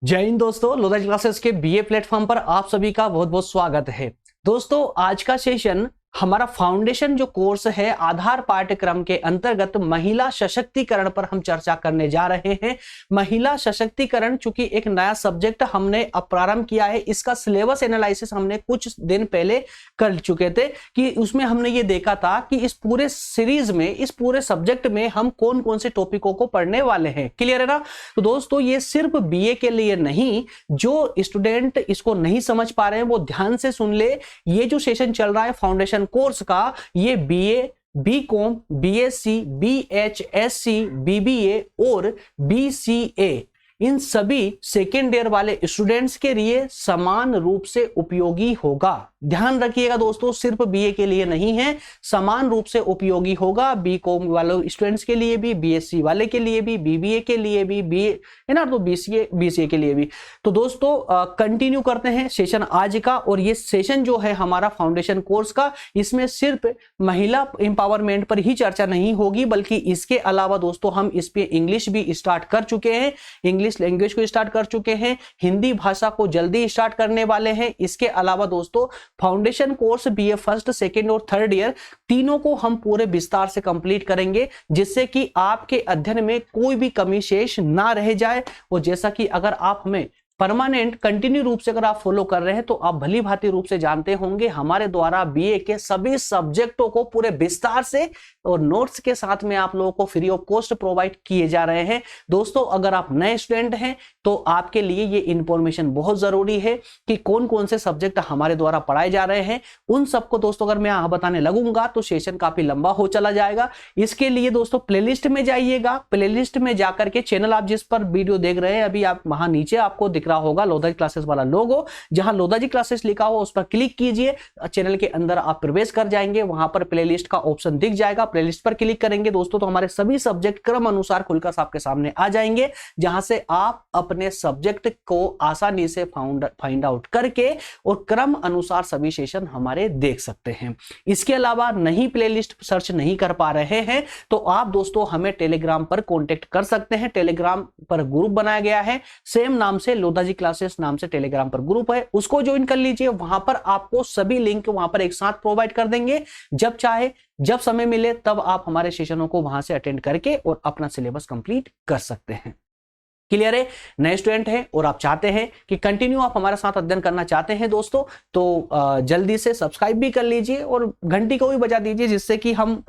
जय हिंद दोस्तों, लोधा क्लासेस के बीए प्लेटफॉर्म पर आप सभी का बहुत बहुत स्वागत है। दोस्तों, आज का सेशन हमारा फाउंडेशन जो कोर्स है आधार पाठ्यक्रम के अंतर्गत महिला सशक्तिकरण पर हम चर्चा करने जा रहे हैं। महिला सशक्तिकरण चूंकि एक नया सब्जेक्ट हमने अब प्रारंभ किया है, इसका सिलेबस एनालिसिस हमने कुछ दिन पहले कर चुके थे कि उसमें हमने ये देखा था कि इस पूरे सीरीज में, इस पूरे सब्जेक्ट में हम कौन कौन से टॉपिकों को पढ़ने वाले हैं। क्लियर है ना? तो दोस्तों, ये सिर्फ बीए के लिए नहीं, जो स्टूडेंट इसको नहीं समझ पा रहे हैं वो ध्यान से सुन ले। ये जो सेशन चल रहा है फाउंडेशन कोर्स का, ये बीए, बीकॉम, बीएससी, बीएचएससी, बीबीए और बीसीए, इन सभी सेकेंड ईयर वाले स्टूडेंट्स के लिए समान रूप से उपयोगी होगा। ध्यान रखिएगा दोस्तों, सिर्फ बीए के लिए नहीं है, समान रूप से उपयोगी होगा। बीकॉम वाले स्टूडेंट्स के लिए भी, बीएससी वाले के लिए भी, बीबीए के लिए भी, बीए है ना, तो बीसीए के लिए भी। तो दोस्तों कंटिन्यू करते हैं सेशन आज का। और ये सेशन जो है हमारा फाउंडेशन कोर्स का, इसमें सिर्फ महिला एम्पावरमेंट पर ही चर्चा नहीं होगी, बल्कि इसके अलावा दोस्तों हम इस पे इंग्लिश भी स्टार्ट कर चुके हैं, इंग्लिश लैंग्वेज को स्टार्ट कर चुके हैं, हिंदी भाषा को जल्दी स्टार्ट करने वाले हैं। इसके अलावा दोस्तों foundation course BA first, second और थर्ड ईयर तीनों को हम पूरे विस्तार से कंप्लीट करेंगे, जिससे कि आपके अध्ययन में कोई भी कमी शेष ना रह जाए। और जैसा कि अगर आप हमें परमानेंट कंटिन्यू रूप से अगर आप फॉलो कर रहे हैं तो आप भली भांति रूप से जानते होंगे हमारे द्वारा बीए के सभी सब्जेक्टों को पूरे विस्तार से और नोट्स के साथ में आप लोगों को फ्री ऑफ कॉस्ट प्रोवाइड किए जा रहे हैं। दोस्तों, अगर आप नए स्टूडेंट हैं तो आपके लिए ये इंफॉर्मेशन बहुत जरूरी है कि कौन कौन से सब्जेक्ट हमारे द्वारा पढ़ाए जा रहे हैं। उन सबको दोस्तों अगर मैं यहां बताने लगूंगा तो सेशन काफी लंबा हो चला जाएगा। इसके लिए दोस्तों प्लेलिस्ट में जाइएगा, प्लेलिस्ट में जाकर के चैनल आप जिस पर वीडियो देख रहे हैं अभी, आप वहां नीचे आपको दिख रहा होगा लोधा जी क्लासेस वाला लोगो, जहां लोधा जी क्लासेस लिखा हो उस पर क्लिक कीजिए। चैनल के अंदर आप प्रवेश कर जाएंगे, वहां पर प्लेलिस्ट का ऑप्शन दिख जाएगा, प्लेलिस्ट पर क्लिक करेंगे दोस्तों तो हमारे सभी सब्जेक्ट क्रम अनुसार खुलकर आपके सामने आ जाएंगे, जहां से आप अपने सब्जेक्ट को आसानी से फाइंड आउट करके और क्रम अनुसार सभी सेशन हमारे देख सकते हैं। इसके अलावा नहीं प्लेलिस्ट सर्च नहीं कर पा रहे हैं तो आप दोस्तों हमें टेलीग्राम पर कांटेक्ट कर सकते हैं। टेलीग्राम पर ग्रुप बनाया गया है, सेम नाम से लोधा जी क्लासेस नाम से टेलीग्राम पर ग्रुप है, उसको ज्वाइन कर लीजिए। वहां पर आपको सभी लिंक वहां पर एक साथ प्रोवाइड कर देंगे, जब चाहे जब समय मिले तब आप हमारे सेशनों को वहां से अटेंड करके और अपना सिलेबस कंप्लीट कर सकते हैं। क्लियर है? नए स्टूडेंट हैं और आप चाहते हैं कि कंटिन्यू आप हमारे साथ अध्ययन करना चाहते हैं दोस्तों, तो जल्दी से सब्सक्राइब भी कर लीजिए और घंटी को भी बजा दीजिए, जिससे कि हम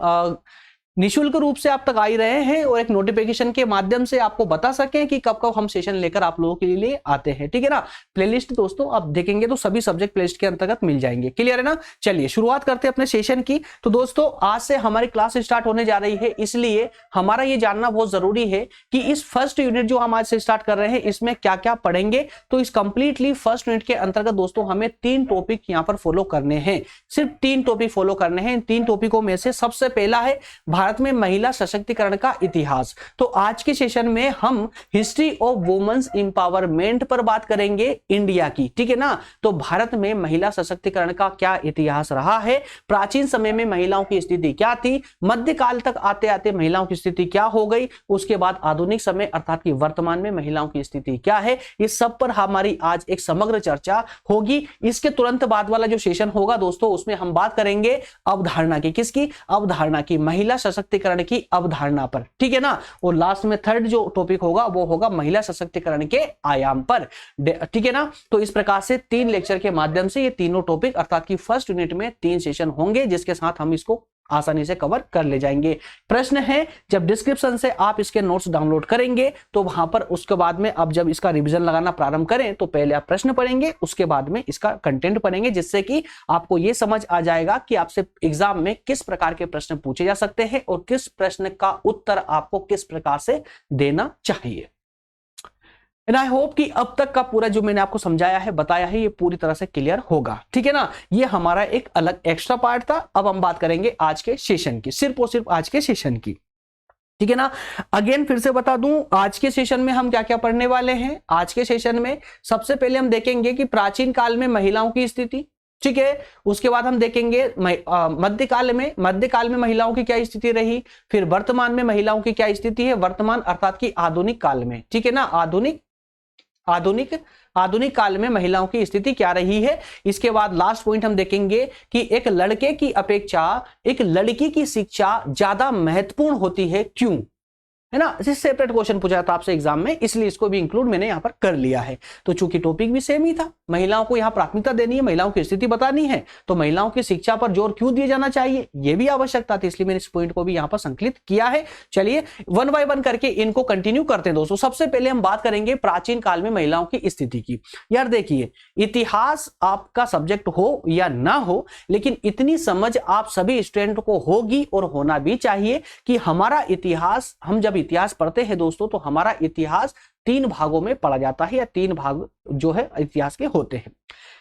निशुल्क रूप से आप तक आ ही रहे हैं और एक नोटिफिकेशन के माध्यम से आपको बता सकें कि कब कब हम सेशन लेकर आप लोगों के लिए आते हैं। ठीक है ना? प्लेलिस्ट दोस्तों आप देखेंगे तो सभी सब्जेक्ट प्लेलिस्ट के अंतर्गत मिल जाएंगे। क्लियर है ना? चलिए शुरुआत करते हैं अपने सेशन की। तो दोस्तों आज से हमारी क्लास स्टार्ट होने जा रही है, इसलिए हमारा ये जानना बहुत जरूरी है कि इस फर्स्ट यूनिट जो हम आज से स्टार्ट कर रहे हैं इसमें क्या क्या पढ़ेंगे। तो इस कंप्लीटली फर्स्ट यूनिट के अंतर्गत दोस्तों हमें 3 टॉपिक यहाँ पर फॉलो करने हैं, सिर्फ 3 टॉपिक फॉलो करने हैं। इन 3 टॉपिकों में से सबसे पहला है भारत में महिला सशक्तिकरण का इतिहास। तो आज के सेशन में हम हिस्ट्री ऑफ वुमेन्स एम्पावरमेंट पर बात करेंगे इंडिया की। ठीक है ना? तो भारत में महिला सशक्तिकरण का क्या इतिहास रहा है, प्राचीन समय में महिलाओं की स्थिति क्या थी, मध्यकाल तक आते आते महिलाओं की स्थिति क्या हो गई, उसके बाद आधुनिक समय अर्थात कि वर्तमान में महिलाओं की स्थिति क्या है, इस सब पर हमारी आज एक समग्र चर्चा होगी। इसके तुरंत बाद वाला जो सेशन होगा दोस्तों उसमें हम बात करेंगे अवधारणा की। किसकी? अवधारणा की, महिला सशक्तिकरण की अवधारणा पर। ठीक है ना? और लास्ट में थर्ड जो टॉपिक होगा वो होगा महिला सशक्तिकरण के आयाम पर। ठीक है ना? तो इस प्रकार से 3 लेक्चर के माध्यम से ये तीनों टॉपिक अर्थात कि फर्स्ट यूनिट में 3 सेशन होंगे, जिसके साथ हम इसको आसानी से कवर कर ले जाएंगे। प्रश्न है, जब डिस्क्रिप्शन से आप इसके नोट्स डाउनलोड करेंगे तो वहां पर उसके बाद में अब जब इसका रिवीजन लगाना प्रारंभ करें तो पहले आप प्रश्न पढ़ेंगे, उसके बाद में इसका कंटेंट पढ़ेंगे, जिससे कि आपको यह समझ आ जाएगा कि आपसे एग्जाम में किस प्रकार के प्रश्न पूछे जा सकते हैं और किस प्रश्न का उत्तर आपको किस प्रकार से देना चाहिए। एंड आई होप कि अब तक का पूरा जो मैंने आपको समझाया है, बताया है, ये पूरी तरह से क्लियर होगा। ठीक है ना? ये हमारा एक अलग एक्स्ट्रा पार्ट था। अब हम बात करेंगे आज के सेशन की, सिर्फ और सिर्फ आज के सेशन की। ठीक है ना? अगेन फिर से बता दूं आज के सेशन में हम क्या क्या पढ़ने वाले हैं। आज के सेशन में सबसे पहले हम देखेंगे कि प्राचीन काल में महिलाओं की स्थिति। ठीक है? उसके बाद हम देखेंगे मध्यकाल में महिलाओं की क्या स्थिति रही, फिर वर्तमान में महिलाओं की क्या स्थिति है, वर्तमान अर्थात कि आधुनिक काल में। ठीक है ना? आधुनिक आधुनिक आधुनिक काल में महिलाओं की स्थिति क्या रही है। इसके बाद लास्ट पॉइंट हम देखेंगे कि एक लड़के की अपेक्षा एक लड़की की शिक्षा ज्यादा महत्वपूर्ण होती है, क्यों, है ना। इसे सेपरेट क्वेश्चन पूछा था आपसे एग्जाम में, इसलिए इसको भी इंक्लूड मैंने यहां पर कर लिया है। तो चूंकि टॉपिक भी सेम ही था, महिलाओं को यहां प्राथमिकता देनी है, महिलाओं की स्थिति बतानी है, तो महिलाओं की शिक्षा पर जोर क्यों दिया जाना चाहिए, यह भी आवश्यकता थी, इसलिए मैंने इस पॉइंट को भी यहां पर संकलित किया है। चलिए वन बाय वन करके इनको कंटिन्यू करते हैं दोस्तों। सबसे पहले हम बात करेंगे प्राचीन काल में महिलाओं की स्थिति की। यार देखिए, इतिहास आपका सब्जेक्ट हो या ना हो, लेकिन इतनी समझ आप सभी स्टूडेंट को होगी और होना भी चाहिए कि हमारा इतिहास, हम जब इतिहास पढ़ते हैं दोस्तों, तो हमारा इतिहास 3 भागों में पढ़ा जाता है, या 3 भाग जो है इतिहास के होते हैं।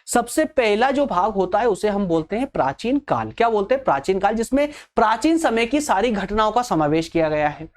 सबसे पहला जो भाग होता है उसे हम बोलते हैं प्राचीन काल। क्या बोलते हैं? प्राचीन काल, जिसमें प्राचीन समय की सारी घटनाओं का समावेश किया गया है।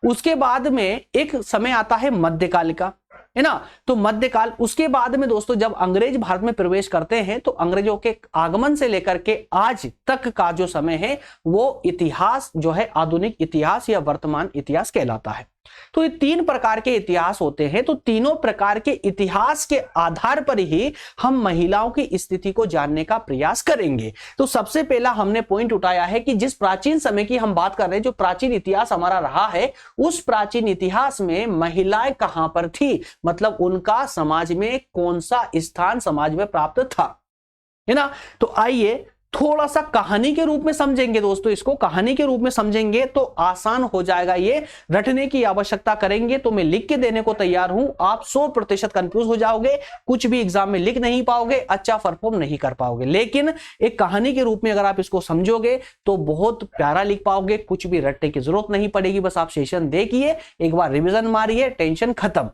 उसके बाद में एक समय आता है मध्यकाल का, है ना। तो मध्यकाल, उसके बाद में दोस्तों जब अंग्रेज भारत में प्रवेश करते हैं, तो अंग्रेजों के आगमन से लेकर के आज तक का जो समय है वो इतिहास जो है आधुनिक इतिहास या वर्तमान इतिहास कहलाता है। तो ये 3 प्रकार के इतिहास होते हैं। तो तीनों प्रकार के इतिहास के आधार पर ही हम महिलाओं की स्थिति को जानने का प्रयास करेंगे। तो सबसे पहला हमने पॉइंट उठाया है कि जिस प्राचीन समय की हम बात कर रहे हैं, जो प्राचीन इतिहास हमारा रहा है, उस प्राचीन इतिहास में महिलाएं कहां पर थी, मतलब उनका समाज में कौन सा स्थान समाज में प्राप्त था, है ना। तो आइए थोड़ा सा कहानी के रूप में समझेंगे दोस्तों, इसको कहानी के रूप में समझेंगे तो आसान हो जाएगा। ये रटने की आवश्यकता करेंगे तो मैं लिख के देने को तैयार हूं, आप 100% कंफ्यूज हो जाओगे, कुछ भी एग्जाम में लिख नहीं पाओगे, अच्छा परफॉर्म नहीं कर पाओगे। लेकिन एक कहानी के रूप में अगर आप इसको समझोगे तो बहुत प्यारा लिख पाओगे, कुछ भी रटने की जरूरत नहीं पड़ेगी। बस आप सेशन देखिए, एक बार रिविजन मारिए, टेंशन खत्म,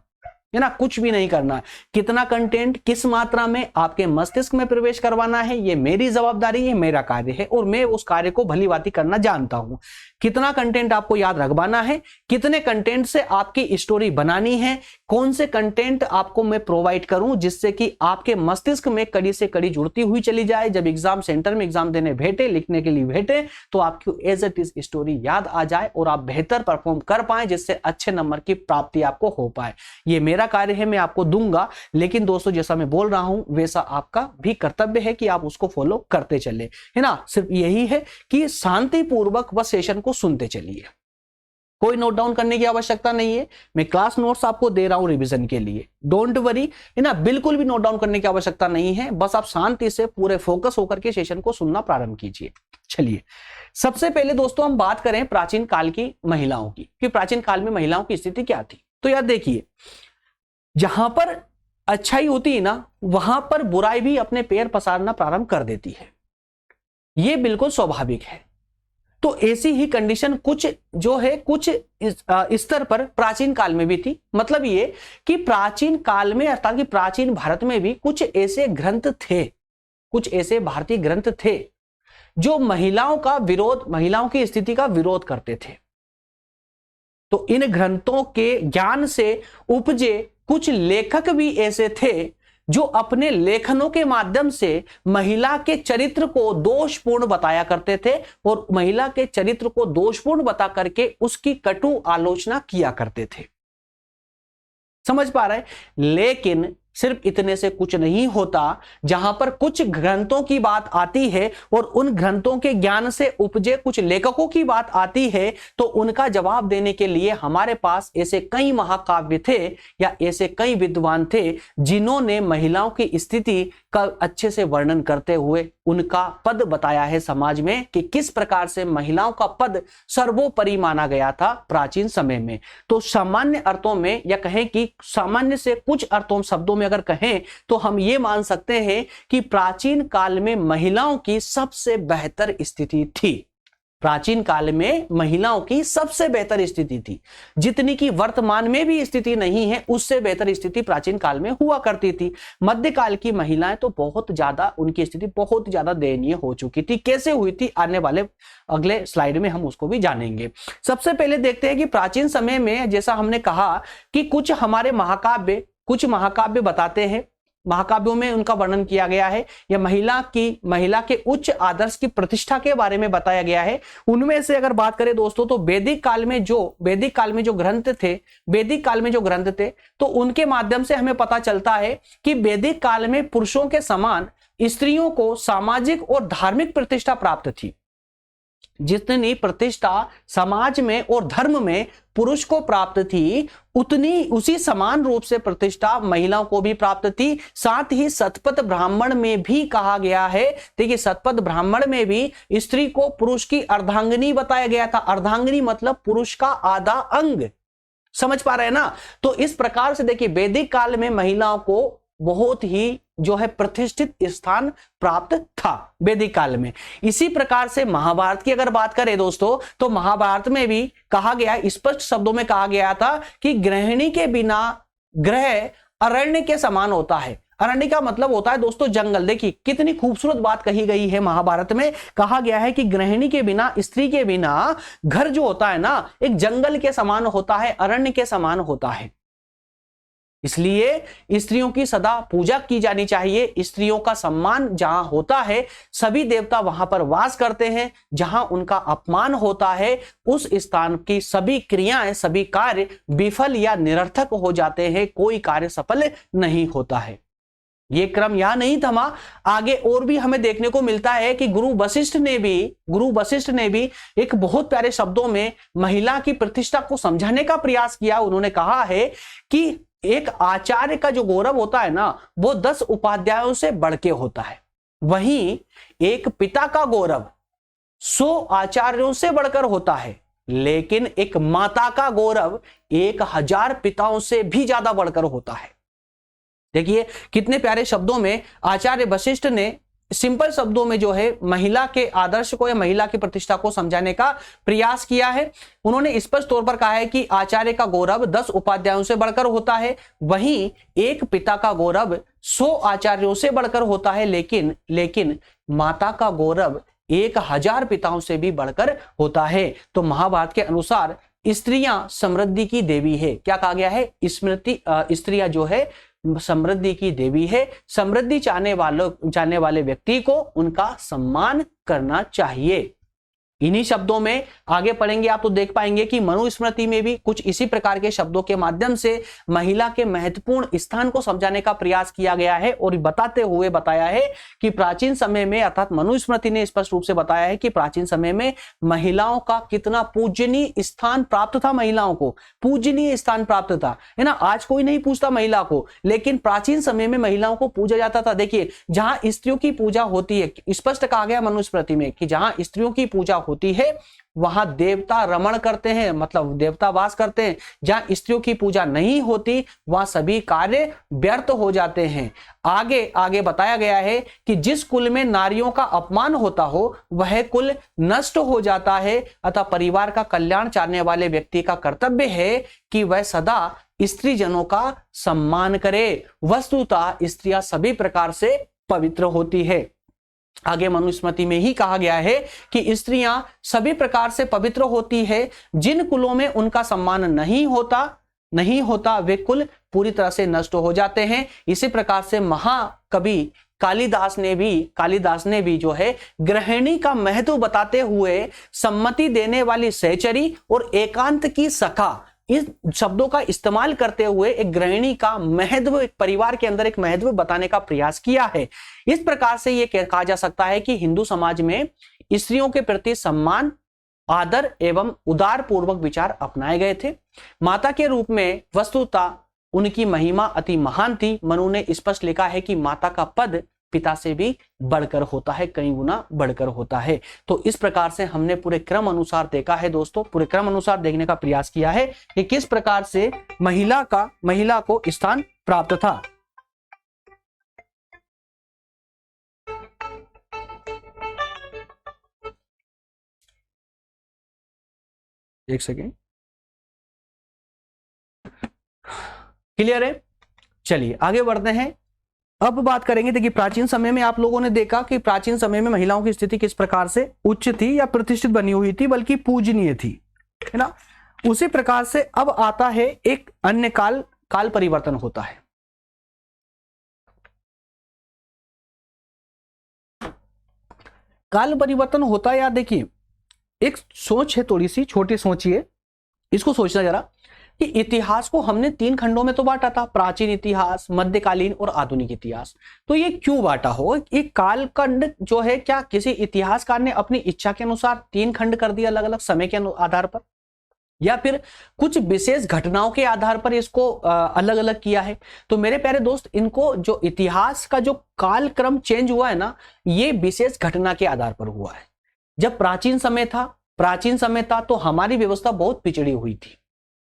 है ना। कुछ भी नहीं करना है। कितना कंटेंट किस मात्रा में आपके मस्तिष्क में प्रवेश करवाना है, ये मेरी जवाबदारी है, मेरा कार्य है, और मैं उस कार्य को भली भांति करना जानता हूं। कितना कंटेंट आपको याद रखवाना है, कितने कंटेंट से आपकी स्टोरी बनानी है, कौन से कंटेंट आपको मैं प्रोवाइड करूं जिससे कि आपके मस्तिष्क में कड़ी से कड़ी जुड़ती हुई चली जाए। जब एग्जाम सेंटर में एग्जाम देने बैठे, लिखने के लिए बैठे, तो आपको एज इट इज स्टोरी याद आ जाए और आप बेहतर परफॉर्म कर पाए, जिससे अच्छे नंबर की प्राप्ति आपको हो पाए। ये मेरा कार्य है, मैं आपको दूंगा। लेकिन दोस्तों जैसा मैं बोल रहा हूं वैसा आपका भी कर्तव्य है कि आप उसको फॉलो करते चले, है ना। सिर्फ यही है कि शांतिपूर्वक बस सेशन को सुनते चलिए, कोई नोट डाउन करने की आवश्यकता नहीं है। मैं क्लास नोट्स आपको दे रहा हूं रिवीजन के लिए, डोंट वरी, है ना। बिल्कुल भी नोट डाउन करने की आवश्यकता नहीं है, बस आप शांति से पूरे फोकस होकर के सेशन को सुनना प्रारंभ कीजिए। चलिए सबसे पहले दोस्तों हम बात करें प्राचीन काल की महिलाओं की, कि प्राचीन काल में महिलाओं की स्थिति क्या थी। तो यार देखिए, जहां पर अच्छाई होती है ना, वहां पर बुराई भी अपने पैर पसारना प्रारंभ कर देती है, यह बिल्कुल स्वाभाविक है। तो ऐसी ही कंडीशन कुछ जो है कुछ स्तर पर प्राचीन काल में भी थी। मतलब ये कि प्राचीन काल में अर्थात कि प्राचीन भारत में भी कुछ ऐसे ग्रंथ थे, कुछ ऐसे भारतीय ग्रंथ थे जो महिलाओं का विरोध, महिलाओं की स्थिति का विरोध करते थे। तो इन ग्रंथों के ज्ञान से उपजे कुछ लेखक भी ऐसे थे जो अपने लेखनों के माध्यम से महिला के चरित्र को दोषपूर्ण बताया करते थे, और महिला के चरित्र को दोषपूर्ण बता करके उसकी कटु आलोचना किया करते थे। समझ पा रहे हैं? लेकिन सिर्फ इतने से कुछ नहीं होता। जहां पर कुछ ग्रंथों की बात आती है और उन ग्रंथों के ज्ञान से उपजे कुछ लेखकों की बात आती है, तो उनका जवाब देने के लिए हमारे पास ऐसे कई महाकाव्य थे या ऐसे कई विद्वान थे जिन्होंने महिलाओं की स्थिति का अच्छे से वर्णन करते हुए उनका पद बताया है समाज में, कि किस प्रकार से महिलाओं का पद सर्वोपरि माना गया था प्राचीन समय में। तो सामान्य अर्थों में, या कहें कि सामान्य से कुछ अर्थों शब्दों में अगर कहें तो हम ये मान सकते हैं कि प्राचीन काल में महिलाओं की सबसे बेहतर स्थिति थी। प्राचीन काल में महिलाओं की सबसे बेहतर स्थिति थी, जितनी की वर्तमान में भी स्थिति नहीं है, उससे बेहतर स्थिति प्राचीन काल में हुआ करती थी। मध्यकाल की महिलाएं तो बहुत ज्यादा, उनकी स्थिति बहुत ज्यादा दयनीय हो चुकी थी। कैसे हुई थी, आने वाले अगले स्लाइड में हम उसको भी जानेंगे। सबसे पहले देखते हैं कि प्राचीन समय में, जैसा हमने कहा कि कुछ हमारे महाकाव्य, कुछ महाकाव्य बताते हैं महाकाव्यों में उनका वर्णन किया गया है, या महिला के उच्च आदर्श की प्रतिष्ठा के बारे में बताया गया है। उनमें से अगर बात करें दोस्तों, तो वैदिक काल में जो ग्रंथ थे तो उनके माध्यम से हमें पता चलता है कि वैदिक काल में पुरुषों के समान स्त्रियों को सामाजिक और धार्मिक प्रतिष्ठा प्राप्त थी। जितनी प्रतिष्ठा समाज में और धर्म में पुरुष को प्राप्त थी, उसी समान रूप से प्रतिष्ठा महिलाओं को भी प्राप्त थी। साथ ही शतपथ ब्राह्मण में भी कहा गया है, देखिए शतपथ ब्राह्मण में भी स्त्री को पुरुष की अर्धांगिनी बताया गया था। अर्धांगिनी मतलब पुरुष का आधा अंग, समझ पा रहे हैं ना। तो इस प्रकार से देखिए वैदिक काल में महिलाओं को बहुत ही जो है प्रतिष्ठित स्थान प्राप्त था वैदिक काल में। इसी प्रकार से महाभारत की अगर बात करें दोस्तों, तो महाभारत में भी कहा गया, स्पष्ट शब्दों में कहा गया था कि गृहिणी के बिना ग्रह अरण्य के समान होता है। अरण्य का मतलब होता है दोस्तों जंगल। देखिए कितनी खूबसूरत बात कही गई है महाभारत में। कहा गया है कि गृहिणी के बिना, स्त्री के बिना घर जो होता है ना, एक जंगल के समान होता है, अरण्य के समान होता है। इसलिए स्त्रियों की सदा पूजा की जानी चाहिए। स्त्रियों का सम्मान जहां होता है, सभी देवता वहां पर वास करते हैं। जहां उनका अपमान होता है, उस स्थान की सभी क्रियाएं, सभी कार्य विफल या निरर्थक हो जाते हैं, कोई कार्य सफल नहीं होता है। ये क्रम यहां नहीं थमा, आगे और भी हमें देखने को मिलता है कि गुरु वशिष्ठ ने भी एक बहुत प्यारे शब्दों में महिला की प्रतिष्ठा को समझाने का प्रयास किया। उन्होंने कहा है कि एक आचार्य का जो गौरव होता है ना, वो 10 उपाध्यायों से बढ़ के होता है। वहीं एक पिता का गौरव 100 आचार्यों से बढ़कर होता है, लेकिन एक माता का गौरव 1000 पिताओं से भी ज्यादा बढ़कर होता है। देखिए कितने प्यारे शब्दों में आचार्य वशिष्ठ ने सिंपल शब्दों में जो है महिला के आदर्श को या महिला की प्रतिष्ठा को समझाने का प्रयास किया है। उन्होंने स्पष्ट तौर पर कहा है कि आचार्य का गौरव 10 उपाध्यायों से बढ़कर होता है, वहीं एक पिता का गौरव 100 आचार्यों से बढ़कर होता है, लेकिन माता का गौरव 1000 पिताओं से भी बढ़कर होता है। तो महाभारत के अनुसार स्त्रियां समृद्धि की देवी है। क्या कहा गया है? स्त्रियां जो है समृद्धि की देवी है। समृद्धि चाहने वाले व्यक्ति को उनका सम्मान करना चाहिए। इन्हीं शब्दों में आगे पढ़ेंगे आप तो देख पाएंगे कि मनुस्मृति में भी कुछ इसी प्रकार के शब्दों के माध्यम से महिला के महत्वपूर्ण स्थान को समझाने का प्रयास किया गया है, और बताते हुए बताया है कि प्राचीन समय में, अर्थात मनुस्मृति ने स्पष्ट रूप से बताया है कि प्राचीन समय में महिलाओं का कितना पूजनीय स्थान प्राप्त था। महिलाओं को पूजनीय स्थान प्राप्त था, है ना। आज कोई नहीं पूछता महिला को, लेकिन प्राचीन समय में महिलाओं को पूजा जाता था। देखिए जहां स्त्रियों की पूजा होती है, स्पष्ट कहा गया मनुस्मृति में कि जहां स्त्रियों की पूजा होती है वहां देवता रमण करते हैं, मतलब देवता वास करते हैं। जहां स्त्रियों की पूजा नहीं होती वहां सभी कार्य व्यर्थ हो जाते हैं। आगे बताया गया है कि जिस कुल में नारियों का अपमान होता हो वह कुल नष्ट हो जाता है, अतः परिवार का कल्याण चाहने वाले व्यक्ति का कर्तव्य है कि वह सदा स्त्री जनों का सम्मान करे। वस्तुतः स्त्रियां सभी प्रकार से पवित्र होती है। आगे मनुस्मृति में ही कहा गया है कि स्त्रियां सभी प्रकार से पवित्र होती है। जिन कुलों में उनका सम्मान नहीं होता वे कुल पूरी तरह से नष्ट हो जाते हैं। इसी प्रकार से महाकवि कालिदास ने भी जो है गृहिणी का महत्व बताते हुए सम्मति देने वाली सहचरी और एकांत की सखा, इस शब्दों का इस्तेमाल करते हुए एक गृहिणी का महत्व, एक परिवार के अंदर एक महत्व बताने का प्रयास किया है। इस प्रकार से यह कहा जा सकता है कि हिंदू समाज में स्त्रियों के प्रति सम्मान, आदर एवं उदार पूर्वक विचार अपनाए गए थे। माता के रूप में वस्तुतः उनकी महिमा अति महान थी। मनु ने स्पष्ट लिखा है कि माता का पद पिता से भी बढ़कर होता है, कई गुना बढ़कर होता है। तो इस प्रकार से हमने पूरे क्रम अनुसार देखा है दोस्तों, पूरे क्रम अनुसार देखने का प्रयास किया है कि किस प्रकार से महिला को स्थान प्राप्त था। एक सेकेंड, क्लियर है? चलिए आगे बढ़ते हैं। अब बात करेंगे, देखिए प्राचीन समय में आप लोगों ने देखा कि प्राचीन समय में महिलाओं की स्थिति किस प्रकार से उच्च थी या प्रतिष्ठित बनी हुई थी, बल्कि पूजनीय थी, है ना। उसी प्रकार से अब आता है एक अन्य काल परिवर्तन होता है। काल परिवर्तन होता है यार, देखिए एक सोच है, थोड़ी सी छोटी सोचिए, इसको सोचना जरा कि इतिहास को हमने 3 खंडों में तो बांटा था, प्राचीन इतिहास, मध्यकालीन और आधुनिक इतिहास। तो ये क्यों बांटा हो? एक कालखंड जो है, क्या किसी इतिहासकार ने अपनी इच्छा के अनुसार 3 खंड कर दिया अलग अलग समय के आधार पर, या फिर कुछ विशेष घटनाओं के आधार पर इसको अलग अलग किया है? तो मेरे प्यारे दोस्त, इनको जो इतिहास का जो कालक्रम चेंज हुआ है ना, ये विशेष घटना के आधार पर हुआ है। जब प्राचीन समय था तो हमारी व्यवस्था बहुत पिछड़ी हुई थी,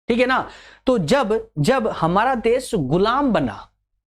ठीक है ना। तो जब हमारा देश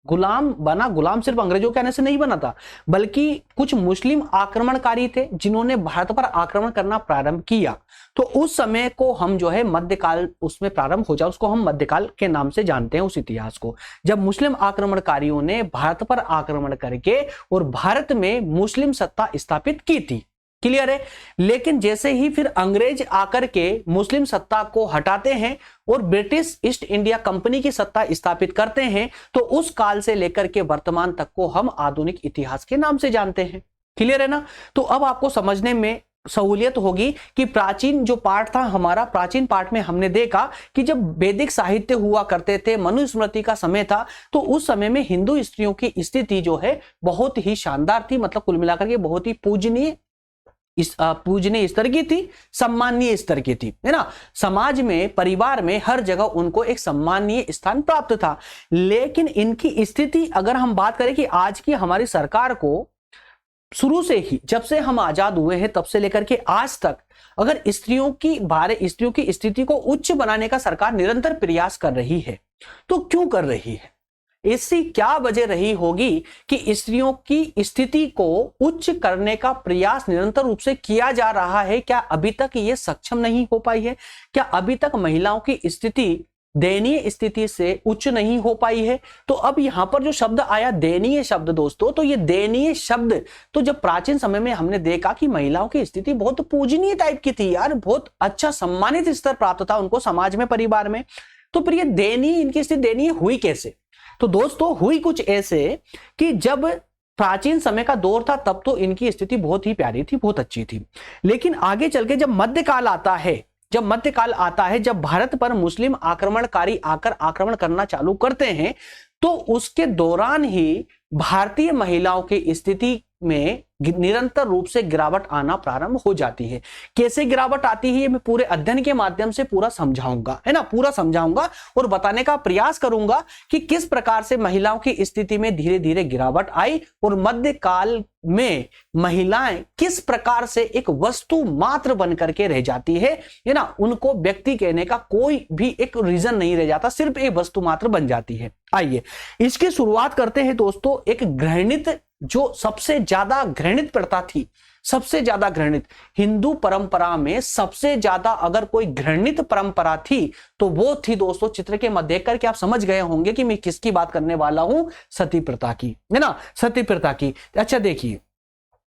गुलाम सिर्फ अंग्रेजों के आने से नहीं बना था, बल्कि कुछ मुस्लिम आक्रमणकारी थे जिन्होंने भारत पर आक्रमण करना प्रारंभ किया। तो उस समय को हम जो है मध्यकाल उसमें प्रारंभ हो जाए, उसको हम मध्यकाल के नाम से जानते हैं, उस इतिहास को, जब मुस्लिम आक्रमणकारियों ने भारत पर आक्रमण करके और भारत में मुस्लिम सत्ता स्थापित की थी। क्लियर है? लेकिन जैसे ही फिर अंग्रेज आकर के मुस्लिम सत्ता को हटाते हैं और ब्रिटिश ईस्ट इंडिया कंपनी की सत्ता स्थापित करते हैं, तो उस काल से लेकर के वर्तमान तक को हम आधुनिक इतिहास के नाम से जानते हैं। क्लियर है ना? तो अब आपको समझने में सहूलियत होगी कि प्राचीन जो पार्ट था हमारा, प्राचीन पार्ट में हमने देखा कि जब वैदिक साहित्य हुआ करते थे, मनुस्मृति का समय था, तो उस समय में हिंदू स्त्रियों की स्थिति जो है बहुत ही शानदार थी, मतलब कुल मिलाकर के बहुत ही पूजनीय स्तर की थी, सम्माननीय स्तर की थी, है ना। समाज में, परिवार में, हर जगह उनको एक सम्माननीय स्थान प्राप्त था। लेकिन इनकी स्थिति अगर हम बात करें कि आज की हमारी सरकार को शुरू से ही, जब से हम आजाद हुए हैं तब से लेकर के आज तक, अगर स्त्रियों की स्थिति को उच्च बनाने का सरकार निरंतर प्रयास कर रही है, तो क्यों कर रही है? ऐसी क्या वजह रही होगी कि स्त्रियों की स्थिति को उच्च करने का प्रयास निरंतर रूप से किया जा रहा है? क्या अभी तक ये सक्षम नहीं हो पाई है? क्या अभी तक महिलाओं की स्थिति दयनीय स्थिति से उच्च नहीं हो पाई है? तो अब यहां पर जो शब्द आया दयनीय शब्द दोस्तों, तो ये दयनीय शब्द, तो जब प्राचीन समय में हमने देखा कि महिलाओं की स्थिति बहुत पूजनीय टाइप की थी यार, बहुत अच्छा सम्मानित स्तर प्राप्त था उनको समाज में, परिवार में, तो फिर ये दयनीय, इनकी स्थिति दयनीय हुई कैसे? तो दोस्तों हुई कुछ ऐसे कि जब प्राचीन समय का दौर था तब तो इनकी स्थिति बहुत ही प्यारी थी, बहुत अच्छी थी। लेकिन आगे चल के जब मध्यकाल आता है, जब भारत पर मुस्लिम आक्रमणकारी आकर आक्रमण करना चालू करते हैं, तो उसके दौरान ही भारतीय महिलाओं की स्थिति में निरंतर रूप से गिरावट आना प्रारंभ हो जाती है। कैसे गिरावट आती है, मैं पूरे अध्ययन के माध्यम से पूरा समझाऊंगा, है ना, पूरा समझाऊंगा और बताने का प्रयास करूंगा कि किस प्रकार से महिलाओं की स्थिति में धीरे धीरे गिरावट आई और मध्यकाल में महिलाएं किस प्रकार से एक वस्तु मात्र बन करके रह जाती है ना, उनको व्यक्ति कहने का कोई भी एक रीजन नहीं रह जाता, सिर्फ एक वस्तु मात्र बन जाती है। आइए इसकी शुरुआत करते हैं दोस्तों। एक घृणित, जो सबसे ज्यादा घृणित प्रथा थी, सबसे ज्यादा घृणित हिंदू परंपरा में, सबसे ज्यादा अगर कोई घृणित परंपरा थी तो वो थी दोस्तों, चित्र के मध्य देख करके आप समझ गए होंगे कि मैं किसकी बात करने वाला हूं, सती प्रथा की, है ना, सती प्रथा की। अच्छा देखिए,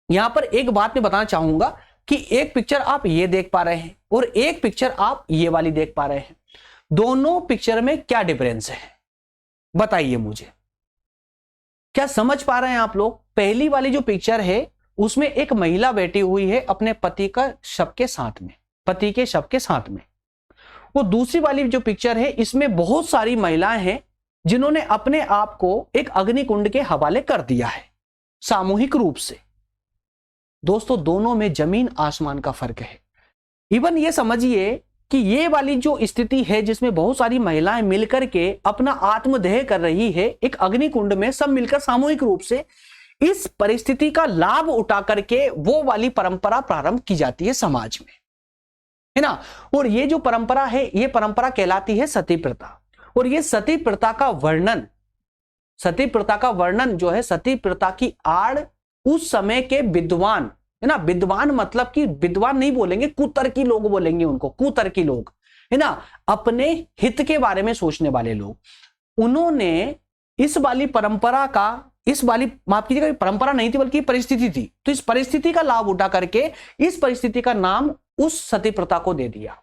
यहां पर एक बात मैं बताना चाहूंगा कि एक पिक्चर आप ये देख पा रहे हैं और एक पिक्चर आप ये वाली देख पा रहे हैं, दोनों पिक्चर में क्या डिफरेंस है बताइए मुझे, क्या समझ पा रहे हैं आप लोग? पहली वाली जो पिक्चर है उसमें एक महिला बैठी हुई है अपने पति के शव के साथ में, वो दूसरी वाली जो पिक्चर है इसमें बहुत सारी महिलाएं हैं जिन्होंने अपने आप को एक अग्निकुंड के हवाले कर दिया है सामूहिक रूप से। दोस्तों दोनों में जमीन आसमान का फर्क है। इवन ये समझिए कि ये वाली जो स्थिति है जिसमें बहुत सारी महिलाएं मिलकर के अपना आत्मदेह कर रही है एक अग्निकुंड में, सब मिलकर सामूहिक रूप से, इस परिस्थिति का लाभ उठा करके वो वाली परंपरा प्रारंभ की जाती है समाज में, है ना। और ये जो परंपरा है, ये परंपरा कहलाती है सती प्रथा। और ये सती प्रथा का वर्णन जो है, सती प्रथा की आड़ उस समय के विद्वान, है ना, विद्वान मतलब कि विद्वान नहीं बोलेंगे, कुतर्की लोग बोलेंगे उनको, कुतर्की लोग, है ना, अपने हित के बारे में सोचने वाले लोग, उन्होंने इस वाली परंपरा का, माफ कीजिएगा, परंपरा नहीं थी बल्कि परिस्थिति थी, तो इस परिस्थिति का लाभ उठा करके इस परिस्थिति का नाम उस सती प्रथा को दे दिया।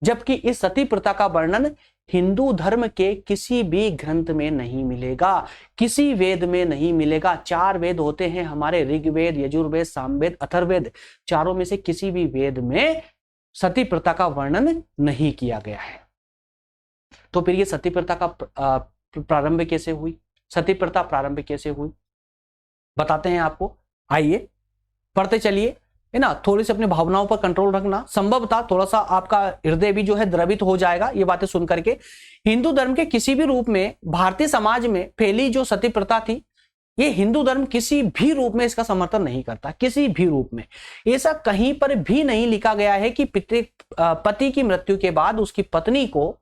जबकि इस सती प्रथा का वर्णन हिंदू धर्म के किसी भी ग्रंथ में नहीं मिलेगा, किसी वेद में नहीं मिलेगा। 4 वेद होते हैं हमारे, ऋग्वेद, यजुर्वेद, सामवेद, अथर्ववेद। चारों में से किसी भी वेद में सती प्रथा का वर्णन नहीं किया गया है। तो फिर ये सती प्रथा का प्रारंभ कैसे हुई, सती प्रथा प्रारंभ कैसे हुई, बताते हैं आपको। आइए पढ़ते चलिए, है ना। थोड़ी सी अपनी भावनाओं पर कंट्रोल रखना, संभव था थोड़ा सा आपका हृदय भी जो है द्रवित हो जाएगा ये बातें सुन करके। हिंदू धर्म के किसी भी रूप में भारतीय समाज में फैली जो सती प्रथा थी, ये हिंदू धर्म किसी भी रूप में इसका समर्थन नहीं करता, किसी भी रूप में। ऐसा कहीं पर भी नहीं लिखा गया है कि पति की मृत्यु के बाद उसकी पत्नी को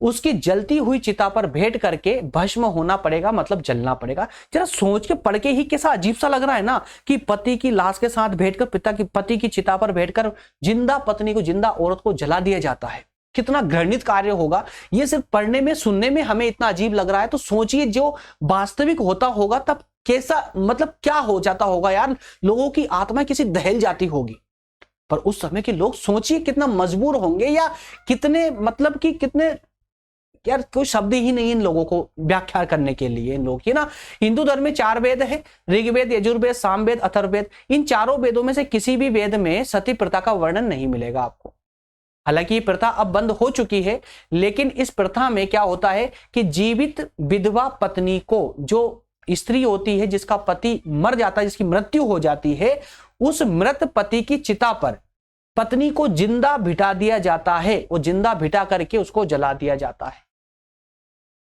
उसकी जलती हुई चिता पर भेंट करके भस्म होना पड़ेगा, मतलब जलना पड़ेगा। जरा सोच के पढ़ के ही कैसा अजीब सा लग रहा है ना, कि पति की लाश के साथ भेंटकर पति की चिता पर भेंटकर जिंदा पत्नी को, जिंदा औरत को जला दिया जाता है। कितना घृणित कार्य होगा ये। सिर्फ पढ़ने में, सुनने में हमें इतना अजीब लग रहा है, तो सोचिए जो वास्तविक होता होगा तब कैसा, मतलब क्या हो जाता होगा यार। लोगों की आत्मा किसी दहल जाती होगी। पर उस समय के लोग सोचिए कितना मजबूर होंगे, या कितने, मतलब कि कितने, यार कोई शब्द ही नहीं इन लोगों को व्याख्या करने के लिए। इन लोग की ना, हिंदू धर्म में 4 वेद है, ऋग्वेद, यजुर्वेद, सामवेद, अथर्ववेद। इन चारों वेदों में से किसी भी वेद में सती प्रथा का वर्णन नहीं मिलेगा आपको। हालांकि ये प्रथा अब बंद हो चुकी है, लेकिन इस प्रथा में क्या होता है कि जीवित विधवा पत्नी को, जो स्त्री होती है जिसका पति मर जाता है, जिसकी मृत्यु हो जाती है, उस मृत पति की चिता पर पत्नी को जिंदा बिठा दिया जाता है, और जिंदा बिठा करके उसको जला दिया जाता है।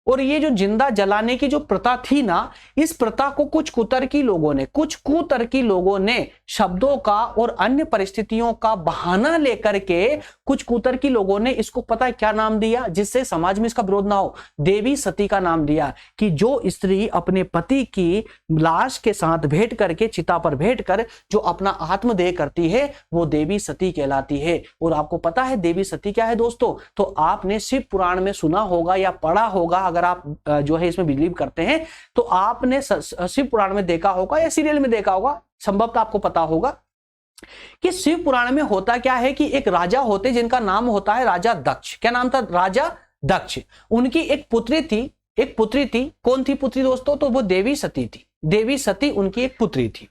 और ये जो जिंदा जलाने की जो प्रथा थी ना, इस प्रथा को कुछ कुतर्की लोगों ने शब्दों का और अन्य परिस्थितियों का बहाना लेकर के, कुछ कुतर्की लोगों ने इसको पता है क्या नाम दिया, जिससे समाज में इसका विरोध ना हो, देवी सती का नाम दिया। कि जो स्त्री अपने पति की लाश के साथ भेंट करके, चिता पर भेंट कर जो अपना आत्मदेह करती है, वो देवी सती कहलाती है। और आपको पता है देवी सती क्या है दोस्तों? तो आपने शिव पुराण में सुना होगा या पढ़ा होगा, अगर आप जो है इसमें बिलीव करते हैं तो आपने शिव पुराण में देखा होगा या सीरियल में देखा होगा, संभवतः आपको पता होगा कि शिव पुराण में होता क्या है कि एक राजा होते जिनका नाम होता है राजा दक्ष। क्या नाम था? राजा दक्ष। उनकी एक पुत्री थी। कौन थी पुत्री दोस्तों? तो वो देवी सती थी। देवी सती उनकी एक पुत्री थी।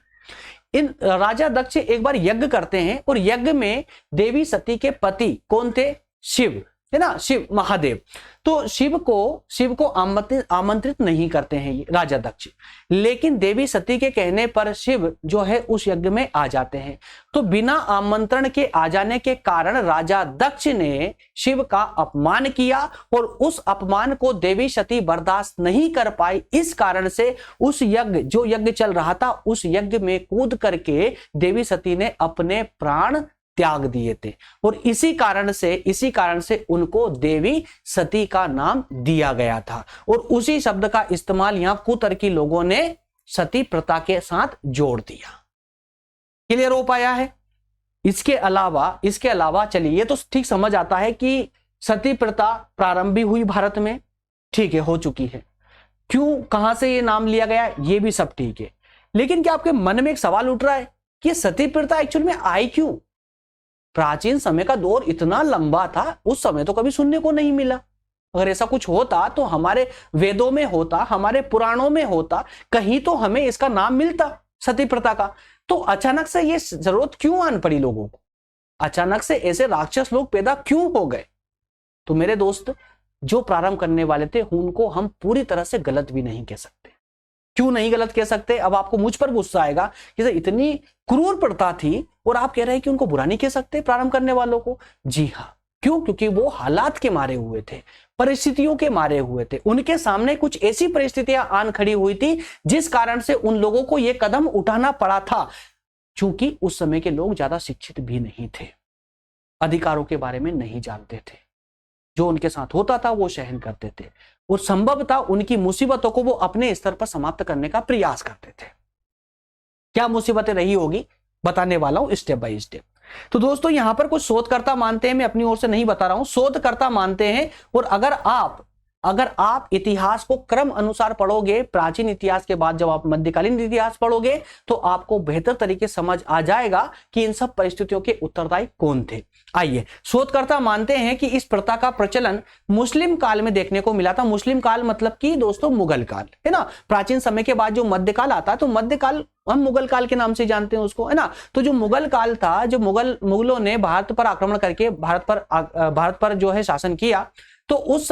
इन राजा दक्ष एक बार यज्ञ करते हैं, और यज्ञ में देवी सती के पति कौन थे? शिव, है ना, शिव महादेव। तो शिव को आमंत्रित नहीं करते हैं ये राजा दक्ष, लेकिन देवी सती के कहने पर शिव जो है उस यज्ञ में आ जाते हैं। तो बिना आमंत्रण के आ जाने के कारण राजा दक्ष ने शिव का अपमान किया, और उस अपमान को देवी सती बर्दाश्त नहीं कर पाई। इस कारण से उस जो यज्ञ चल रहा था, उस यज्ञ में कूद करके देवी सती ने अपने प्राण त्याग दिए थे, और इसी कारण से उनको देवी सती का नाम दिया गया था। और उसी शब्द का इस्तेमाल यहां कुतर्की लोगों ने सती प्रथा के साथ जोड़ दिया। क्लियर हो पाया है? इसके अलावा चलिए, ये तो ठीक समझ आता है कि सती प्रथा प्रारंभ हुई भारत में, ठीक है, हो चुकी है। क्यों, कहां से ये नाम लिया गया, ये भी सब ठीक है। लेकिन क्या आपके मन में एक सवाल उठ रहा है कि सती प्रथा एक्चुअल में आई क्यों? प्राचीन समय का दौर इतना लंबा था, उस समय तो कभी सुनने को नहीं मिला। अगर ऐसा कुछ होता तो हमारे वेदों में होता, हमारे पुराणों में होता, कहीं तो हमें इसका नाम मिलता सती प्रथा का। तो अचानक से ये जरूरत क्यों आन पड़ी लोगों को? अचानक से ऐसे राक्षस लोग पैदा क्यों हो गए? तो मेरे दोस्त, जो प्रारंभ करने वाले थे उनको हम पूरी तरह से गलत भी नहीं कह सकते। क्यों नहीं गलत कह सकते? अब आपको मुझ पर गुस्सा आएगा कि इतनी क्रूर प्रथा थी और आप कह रहे हैं कि उनको बुरा नहीं कह सकते प्रारंभ करने वालों को। जी हाँ, क्यों? क्योंकि वो हालात के मारे हुए थे, परिस्थितियों के मारे हुए थे। उनके सामने कुछ ऐसी परिस्थितियां आन खड़ी हुई थी जिस कारण से उन लोगों को यह कदम उठाना पड़ा था। क्योंकि उस समय के लोग ज्यादा शिक्षित भी नहीं थे, अधिकारों के बारे में नहीं जानते थे, जो उनके साथ होता था वो सहन करते थे, और संभवतः उनकी मुसीबतों को वो अपने स्तर पर समाप्त करने का प्रयास करते थे। क्या मुसीबतें रही होगी बताने वाला हूं स्टेप बाय स्टेप। तो दोस्तों, यहां पर कुछ शोधकर्ता मानते हैं, मैं अपनी ओर से नहीं बता रहा हूं, शोधकर्ता मानते हैं। और अगर आप अगर आप इतिहास को क्रम अनुसार पढ़ोगे, प्राचीन इतिहास के बाद जब आप मध्यकालीन इतिहास पढ़ोगे तो आपको बेहतर तरीके समझ आ जाएगा कि इन सब परिस्थितियों के उत्तरदायी कौन थे। आइए, शोधकर्ता मानते हैं कि इस प्रथा का प्रचलन मुस्लिम काल में देखने को मिला था। मुस्लिम काल मतलब कि दोस्तों मुगल काल, है ना। प्राचीन समय के बाद जो मध्यकाल आता है, तो मध्यकाल हम मुगल काल के नाम से जानते हैं उसको, है ना। तो जो मुगल काल था, जो मुगलों ने भारत पर आक्रमण करके भारत पर जो है शासन किया, तो उस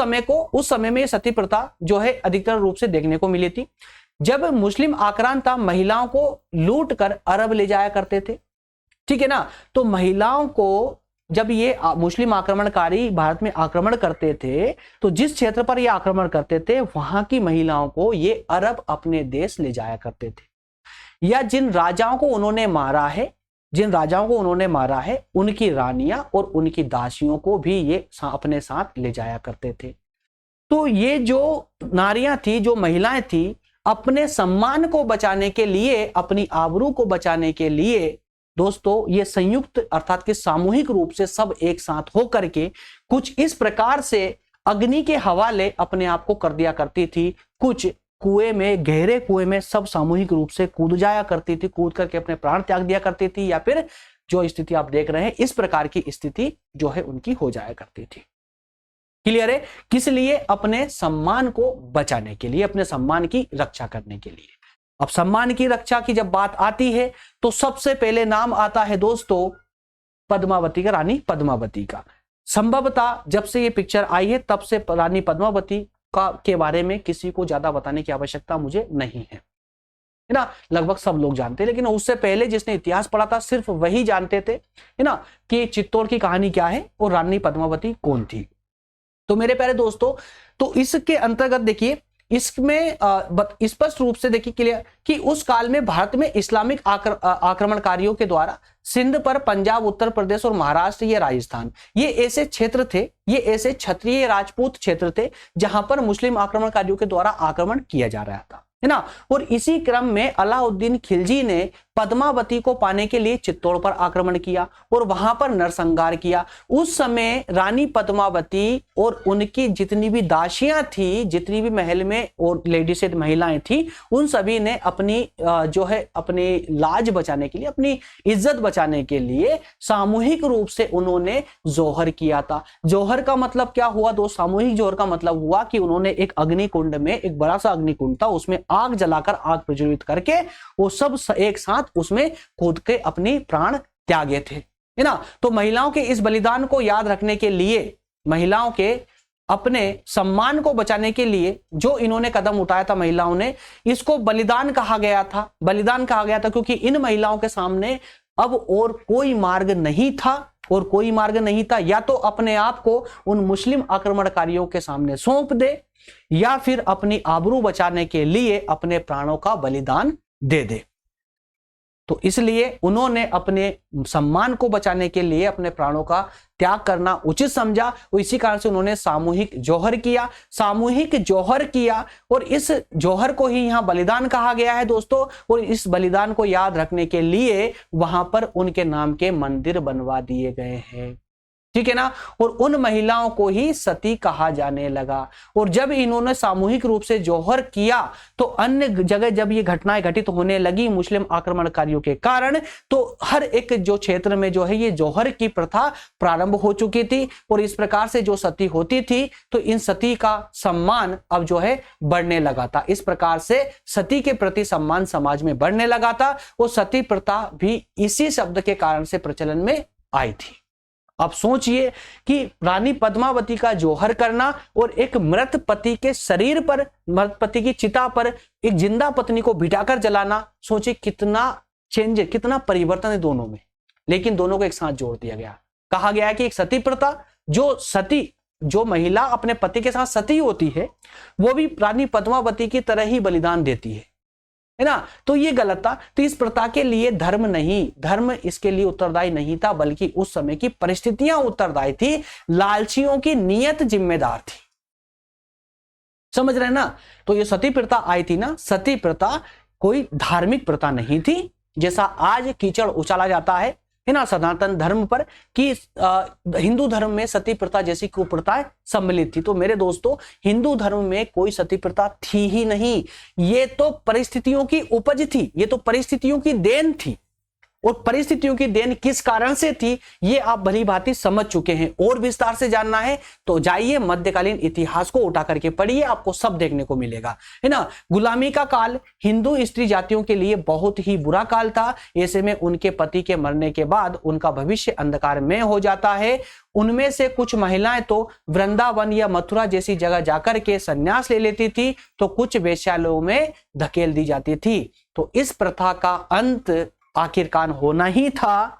समय में सती प्रथा जो है अधिकतर रूप से देखने को मिली थी। जब मुस्लिम आक्रांता था, महिलाओं को लूट कर अरब ले जाया करते थे, ठीक है ना। तो महिलाओं को जब ये मुस्लिम आक्रमणकारी भारत में आक्रमण करते थे, तो जिस क्षेत्र पर ये आक्रमण करते थे वहां की महिलाओं को ये अरब अपने देश ले जाया करते थे। या जिन राजाओं को उन्होंने मारा है उनकी रानियां और उनकी दासियों को भी ये अपने साथ ले जाया करते थे। तो ये जो नारियां थी, जो महिलाएं थी, अपने सम्मान को बचाने के लिए, अपनी आबरू को बचाने के लिए दोस्तों ये संयुक्त अर्थात कि सामूहिक रूप से सब एक साथ होकर के कुछ इस प्रकार से अग्नि के हवाले अपने आप को कर दिया करती थी। कुछ कुएं में, गहरे कुएं में सब सामूहिक रूप से कूद जाया करती थी, कूद करके अपने प्राण त्याग दिया करती थी, या फिर जो स्थिति आप देख रहे हैं इस प्रकार की स्थिति जो है उनकी हो जाया करती थी। क्लियर है? किस लिए? अपने सम्मान को बचाने के लिए, अपने सम्मान की रक्षा करने के लिए। अब सम्मान की रक्षा की जब बात आती है तो सबसे पहले नाम आता है दोस्तों पद्मावती का, रानी पद्मावती का। संभवतः जब से ये पिक्चर आई है तब से रानी पद्मावती के बारे में किसी को ज्यादा बताने की आवश्यकता मुझे नहीं है ना। लगभग सब लोग जानते हैं, लेकिन उससे पहले जिसने इतिहास पढ़ा था सिर्फ वही जानते थे, है ना, कि चित्तौड़ की कहानी क्या है और रानी पद्मावती कौन थी। तो मेरे प्यारे दोस्तों, तो इसके अंतर्गत देखिए, इसमें स्पष्ट रूप से देखिए क्लियर कि उस काल में भारत में इस्लामिक आक्रमणकारियों के द्वारा सिंध पर, पंजाब, उत्तर प्रदेश और महाराष्ट्र, ये राजस्थान, ये ऐसे क्षेत्र थे, ये ऐसे क्षत्रिय राजपूत क्षेत्र थे जहां पर मुस्लिम आक्रमणकारियों के द्वारा आक्रमण किया जा रहा था, है ना। और इसी क्रम में अलाउद्दीन खिलजी ने पद्मावती को पाने के लिए चित्तौड़ पर आक्रमण किया और वहां पर नरसंहार किया। उस समय रानी पद्मावती और उनकी जितनी भी दासियां थी, जितनी भी महल में और लेडीज महिलाएं थी, उन सभी ने अपनी जो है अपनी लाज बचाने के लिए, अपनी इज्जत बचाने के लिए सामूहिक रूप से उन्होंने जोहर किया था। जोहर का मतलब क्या हुआ दोस्त? सामूहिक जोहर का मतलब हुआ कि उन्होंने एक अग्निकुंड में, एक बड़ा सा अग्निकुंड था, उसमें आग जलाकर, आग प्रज्वलित करके वो सब एक साथ उसमें कूद के अपनी प्राण त्यागे थे, है ना। तो महिलाओं के इस बलिदान को याद रखने के लिए, महिलाओं के अपने सम्मान को बचाने के लिए जो इन्होंने कदम उठाया था महिलाओं ने, इसको बलिदान कहा गया था। बलिदान कहा गया था क्योंकि इन महिलाओं के सामने अब और कोई मार्ग नहीं था, या तो अपने आप को उन मुस्लिम आक्रमणकारियों के सामने सौंप दे, या फिर अपनी आबरू बचाने के लिए अपने प्राणों का बलिदान दे दे। तो इसलिए उन्होंने अपने सम्मान को बचाने के लिए अपने प्राणों का त्याग करना उचित समझा, और इसी कारण से उन्होंने सामूहिक जोहर किया, और इस जोहर को ही यहां बलिदान कहा गया है दोस्तों। और इस बलिदान को याद रखने के लिए वहां पर उनके नाम के मंदिर बनवा दिए गए हैं, ठीक है ना। और उन महिलाओं को ही सती कहा जाने लगा। और जब इन्होंने सामूहिक रूप से जोहर किया तो अन्य जगह जब ये घटनाएं घटित होने लगी मुस्लिम आक्रमणकारियों के कारण, तो हर एक जो क्षेत्र में जो है ये जोहर की प्रथा प्रारंभ हो चुकी थी। और इस प्रकार से जो सती होती थी तो इन सती का सम्मान अब जो है बढ़ने लगा था। इस प्रकार से सती के प्रति सम्मान समाज में बढ़ने लगा था, और सती प्रथा भी इसी शब्द के कारण से प्रचलन में आई थी। अब सोचिए कि रानी पद्मावती का जोहर करना और एक मृत पति के शरीर पर, मृत पति की चिता पर एक जिंदा पत्नी को बिठाकर जलाना, सोचिए कितना चेंज, कितना परिवर्तन है दोनों में। लेकिन दोनों को एक साथ जोड़ दिया गया। कहा गया है कि एक सती प्रथा, जो महिला अपने पति के साथ सती होती है वो भी रानी पद्मावती की तरह ही बलिदान देती है ना। तो ये गलत था। तो इस प्रथा के लिए धर्म इसके लिए उत्तरदायी नहीं था, बल्कि उस समय की परिस्थितियां उत्तरदायी थी, लालचियों की नीयत जिम्मेदार थी। समझ रहे ना। तो ये सती प्रथा आई थी ना, सती प्रथा कोई धार्मिक प्रथा नहीं थी, जैसा आज कीचड़ उछाला जाता है है ना, सनातन धर्म पर, कि हिंदू धर्म में सती प्रथा जैसी कुप्रथाएं सम्मिलित थी। तो मेरे दोस्तों, हिंदू धर्म में कोई सती प्रथा थी ही नहीं, ये तो परिस्थितियों की उपज थी, ये तो परिस्थितियों की देन थी। और परिस्थितियों की देन किस कारण से थी, ये आप भली भांति समझ चुके हैं। और विस्तार से जानना है तो जाइए मध्यकालीन इतिहास को उठा करके पढ़िए, आपको सब देखने को मिलेगा, है ना। गुलामी का काल हिंदू स्त्री जातियों के लिए बहुत ही बुरा काल था। ऐसे में उनके पति के मरने के बाद उनका भविष्य अंधकार में हो जाता है। उनमें से कुछ महिलाएं तो वृंदावन या मथुरा जैसी जगह जाकर के संन्यास ले लेती थी, तो कुछ वेश्यालयों में धकेल दी जाती थी। तो इस प्रथा का अंत आखिरकार होना ही था।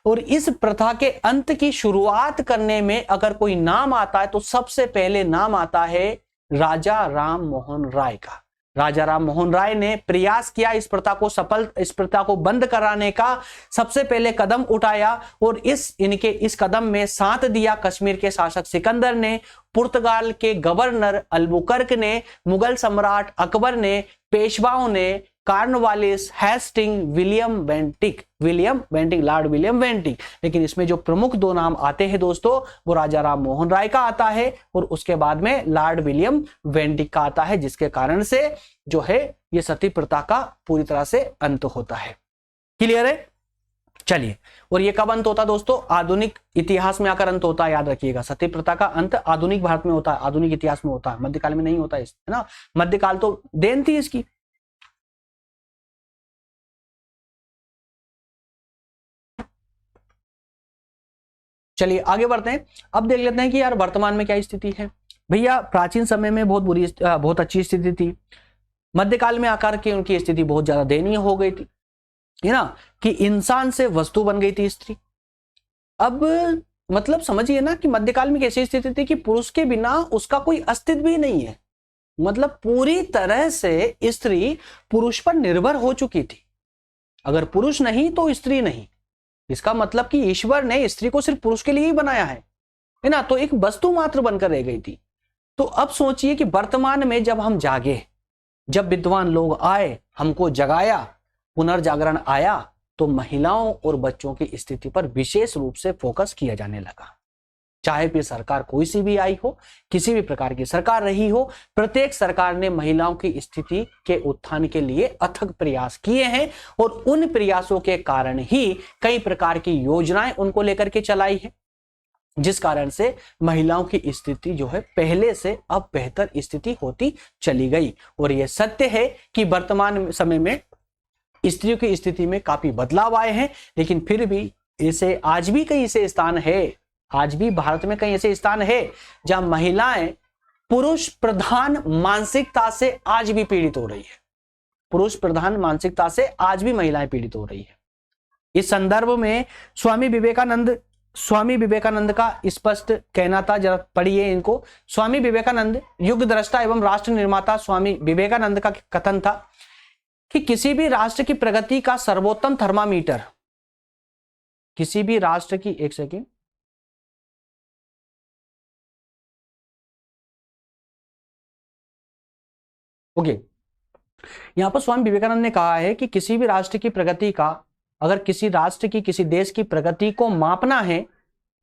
और इस प्रथा के अंत की शुरुआत करने में अगर कोई नाम आता है तो सबसे पहले नाम आता है राजा राम मोहन राय का। राजा राम मोहन राय ने प्रयास किया इस प्रथा को बंद कराने का, सबसे पहले कदम उठाया। और इस कदम में साथ दिया कश्मीर के शासक सिकंदर ने, पुर्तगाल के गवर्नर अल्बुकर्क ने, मुगल सम्राट अकबर ने, पेशवाओं ने, Cornwallis, Hastings, Lord William Bentinck. लेकिन इसमें जो प्रमुख दो नाम आते हैं दोस्तों, वो राजा राम मोहन राय का आता है और उसके बाद में लॉर्ड विलियम बेंटिक का आता है, जिसके कारण से जो है ये सती प्रथा का पूरी तरह से अंत होता है। क्लियर है? चलिए, और ये कब अंत होता है दोस्तों? आधुनिक इतिहास में आकर अंत होता है, याद रखिएगा। सती प्रथा का अंत आधुनिक भारत में होता है, आधुनिक इतिहास में होता है, मध्यकाल में नहीं होता है ना। मध्यकाल तो देन थी इसकी। चलिए आगे बढ़ते हैं। अब देख लेते हैं कि यार वर्तमान में क्या स्थिति है। भैया प्राचीन समय में बहुत अच्छी स्थिति थी। मध्यकाल में आकर के उनकी स्थिति बहुत ज्यादा दयनीय हो गई थी, है ना, कि इंसान से वस्तु बन गई थी स्त्री। अब मतलब समझिए ना कि मध्यकाल में कैसी स्थिति थी कि पुरुष के बिना उसका कोई अस्तित्व भी नहीं है। मतलब पूरी तरह से स्त्री पुरुष पर निर्भर हो चुकी थी। अगर पुरुष नहीं तो स्त्री नहीं। इसका मतलब कि ईश्वर ने स्त्री को सिर्फ पुरुष के लिए ही बनाया है ना, तो एक वस्तु मात्र बनकर रह गई थी। तो अब सोचिए कि वर्तमान में जब हम जागे, जब विद्वान लोग आए, हमको जगाया, पुनर्जागरण आया, तो महिलाओं और बच्चों की स्थिति पर विशेष रूप से फोकस किया जाने लगा। चाहे फिर सरकार कोई सी भी आई हो, किसी भी प्रकार की सरकार रही हो, प्रत्येक सरकार ने महिलाओं की स्थिति के उत्थान के लिए अथक प्रयास किए हैं। और उन प्रयासों के कारण ही कई प्रकार की योजनाएं उनको लेकर के चलाई है, जिस कारण से महिलाओं की स्थिति जो है पहले से अब बेहतर स्थिति होती चली गई। और यह सत्य है कि वर्तमान समय में स्त्रियों की स्थिति में काफी बदलाव आए हैं, लेकिन फिर भी इसे आज भी कई ऐसे स्थान है, आज भी भारत में कई ऐसे स्थान है जहां महिलाएं पुरुष प्रधान मानसिकता से आज भी पीड़ित हो रही है। पुरुष प्रधान मानसिकता से आज भी महिलाएं पीड़ित हो रही है। इस संदर्भ में स्वामी विवेकानंद का स्पष्ट कहना था, जरा पढ़िए इनको। स्वामी विवेकानंद युग दृष्टा एवं राष्ट्र निर्माता स्वामी विवेकानंद का कथन था कि किसी भी राष्ट्र की प्रगति का सर्वोत्तम थर्मामीटर, किसी भी राष्ट्र की, एक सेकेंड, ओके, यहां पर स्वामी विवेकानंद ने कहा है कि किसी भी राष्ट्र की प्रगति का, अगर किसी राष्ट्र की, किसी देश की प्रगति को मापना है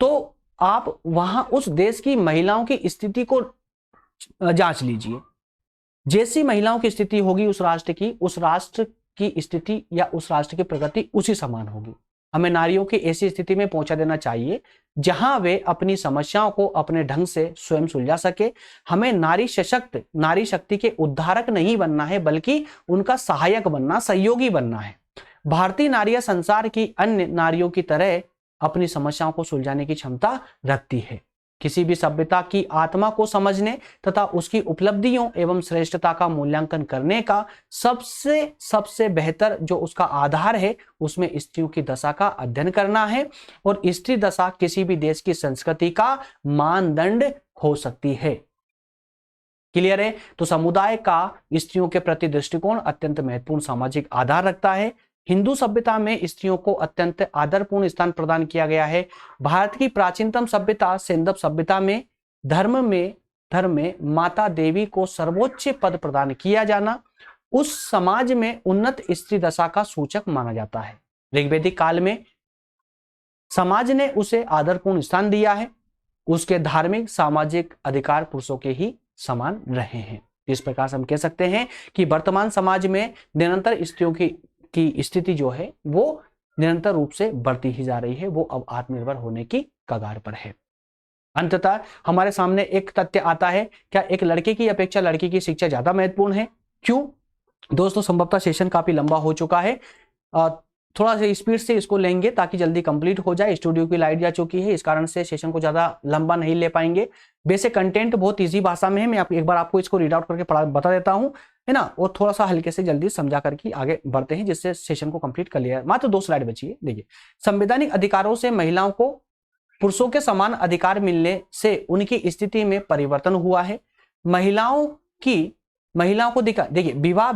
तो आप वहां उस देश की महिलाओं की स्थिति को जांच लीजिए। जैसी महिलाओं की स्थिति होगी उस राष्ट्र की स्थिति या उस राष्ट्र की प्रगति उसी समान होगी। हमें नारियों की ऐसी स्थिति में पहुंचा देना चाहिए जहां वे अपनी समस्याओं को अपने ढंग से स्वयं सुलझा सके। हमें नारी शक्ति के उद्धारक नहीं बनना है, बल्कि उनका सहायक बनना, सहयोगी बनना है। भारतीय नारियां संसार की अन्य नारियों की तरह अपनी समस्याओं को सुलझाने की क्षमता रखती है। किसी भी सभ्यता की आत्मा को समझने तथा उसकी उपलब्धियों एवं श्रेष्ठता का मूल्यांकन करने का सबसे बेहतर जो उसका आधार है, उसमें स्त्रियों की दशा का अध्ययन करना है। और स्त्री दशा किसी भी देश की संस्कृति का मानदंड हो सकती है। क्लियर है? तो समुदाय का स्त्रियों के प्रति दृष्टिकोण अत्यंत महत्वपूर्ण सामाजिक आधार रखता है। हिंदू सभ्यता में स्त्रियों को अत्यंत आदरपूर्ण स्थान प्रदान किया गया है। भारत की प्राचीनतम सभ्यता सेंदप सभ्यता में धर्म में माता देवी को सर्वोच्च पद प्रदान किया जाना उस समाज में उन्नत स्त्री दशा का सूचक माना जाता है। ऋग्वैदिक काल में समाज ने उसे आदरपूर्ण स्थान दिया है, उसके धार्मिक सामाजिक अधिकार पुरुषों के ही समान रहे हैं। इस प्रकार से हम कह सकते हैं कि वर्तमान समाज में निरंतर स्त्रियों की स्थिति जो है वो निरंतर रूप से बढ़ती ही जा रही है, वो अब आत्मनिर्भर होने की कगार पर है। अंततः हमारे सामने एक तथ्य आता है, क्या एक लड़के की अपेक्षा लड़की की शिक्षा ज्यादा महत्वपूर्ण है? क्यों? दोस्तों संभवतः सेशन काफी लंबा हो चुका है, थोड़ा सा स्पीड से इसको लेंगे ताकि जल्दी कंप्लीट हो जाए। स्टूडियो की लाइट जा चुकी है, इस कारण से सेशन को ज्यादा लंबा नहीं ले पाएंगे। बेसिक कंटेंट बहुत इजी भाषा में है, मैं एक बार आपको इसको रीड आउट करके बता देता हूं, है ना, और थोड़ा सा हल्के से जल्दी समझा करके आगे बढ़ते हैं जिससे सेशन को कंप्लीट कर लिया। मात्र 2 स्लाइड बची है। देखिए, संवैधानिक अधिकारों से महिलाओं को पुरुषों के समान अधिकार मिलने से उनकी स्थिति में परिवर्तन हुआ है। महिलाओं को देखिए, विवाह